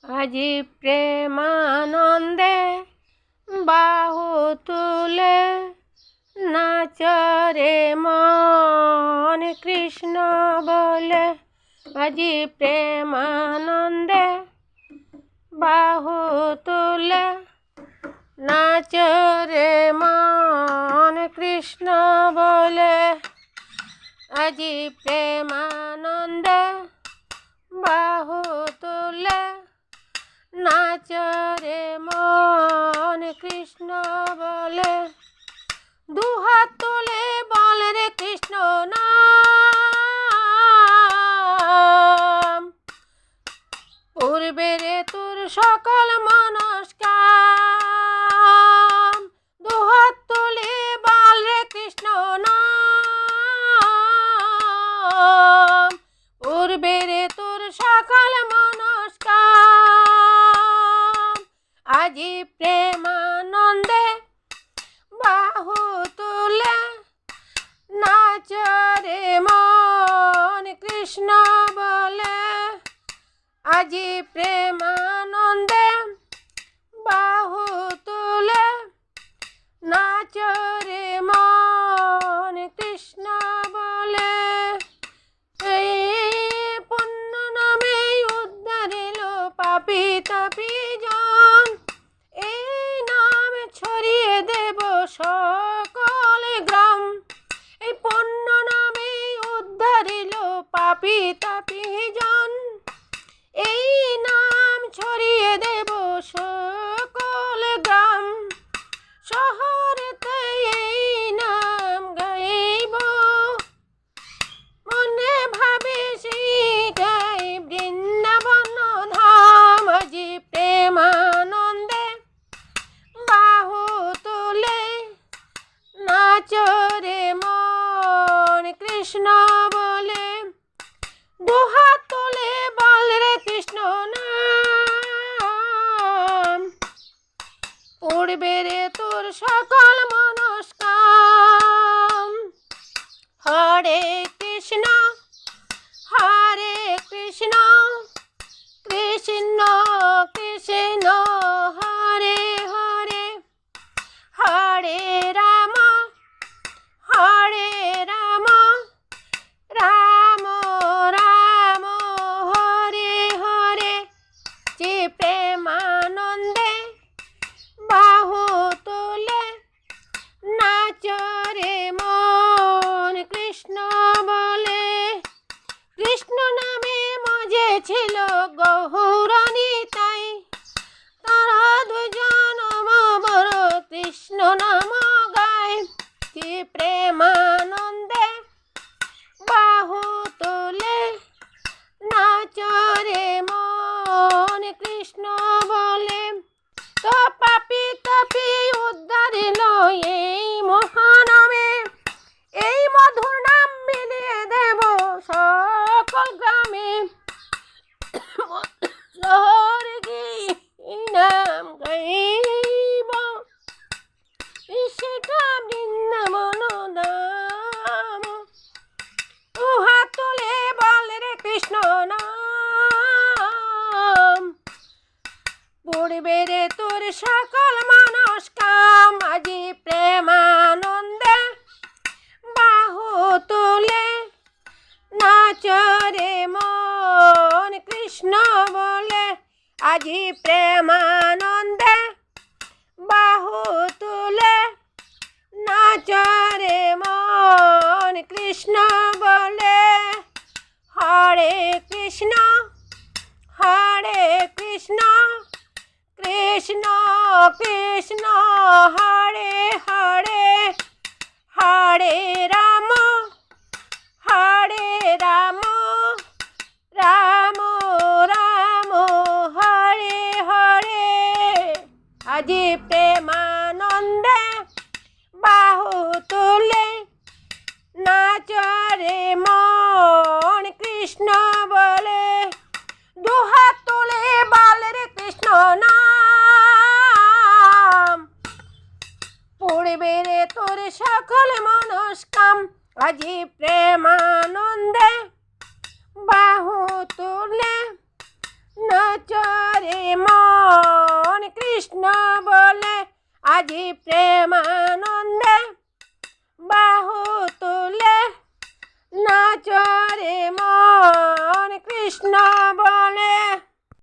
আজি প্রেমানন্দে বাহু তুলে নাচরে মন কৃষ্ণ বলে। আজি প্রেমানন্দে বাহু তুলে নাচরে মন কৃষ্ণ বলে। আজি প্রেমানন্দে বাহু তুলে নাচরে মন কৃষ্ণ বলে। দুহাত তুলে বল রে কৃষ্ণ নাম, পূর্বে রে তোর সকল মনস্কাম। দুহাত তুলে বল রে কৃষ্ণ নাম, পূর্বে রে তোর সকল মনস্কাম। আজি প্রেমানন্দে বাহু তুলে নাচরে মন কৃষ্ণ বলে। আজি প্রেমানন্দে বাহু তুলে নাচরে মন কৃষ্ণ বলে। এই পুণ্য নামে উদ্ধারিল পাপী তাপী জন, এই নাম ছড়িয়ে দেব সকল গ্রাম। এই পুণ্য নামে উদ্ধারিল পাপী তাপী জন, এই নাম ছড়িয়ে দেব সকল গ্রাম। শহরেতে এই নাম গাইব, মনে ভাবে সেইটাই বৃন্দাবন ধাম। আজি প্রেমানন্দে বাহু তুলে নাচরে মন কৃষ্ণ বলে। দুহাত তুলে বল রে কৃষ্ণ নাম, পূর্বে রে তোর সকল মনস্কাম। হরে কৃষ্ণ হরে কৃষ্ণ কৃষ্ণ কৃষ্ণ হরে হরে, হরে রাম হরে রাম রাম রাম হরে হরে। যে প্রেমানন্দে বাহু তুলে নাচরে মন কৃষ্ণ বলে। কৃষ্ণ নামে মজে ছিল গৌরনিতাই, তারা দুজন বড় কৃষ্ণ নাম গায়। যে প্রেমানন্দে বাহু তুলে নাচরে মন কৃষ্ণ বলে। তো পাপী তাপী উদ্ধারিল এই মহানামে, এই মধুর নাম মিলিয়ে দেব সকল গ্রামে। শহরে গিয়ে নাম গাইব, সেটা বৃন্দাবন ধাম। দুহাত তুলে বল রে কৃষ্ণ নাম, পূর্বে রে তোর সকল মনস্কাম। আজি প্রেমানন্দে বাহু তুলে নাচরে মন কৃষ্ণ বলে। আজি প্রেমানন্দে বাহু তুলে নাচরে মন কৃষ্ণ বলে। হরে কৃষ্ণ হরে কৃষ্ণ কৃষ্ণ কৃষ্ণ হরে হরে, হরে রাম রাম রাম হরে হরে। আজি প্রেমানন্দে বাহু তুলে নাচরে মন কৃষ্ণ বলে। দুহাত তুলে বল রে কৃষ্ণ নাম, পূর্বে রে তোর সকল মনস্কাম। আজি প্রেমানন্দে বাহু তুলে নাচরে রে মন কৃষ্ণ বলে আজি প্রেমানো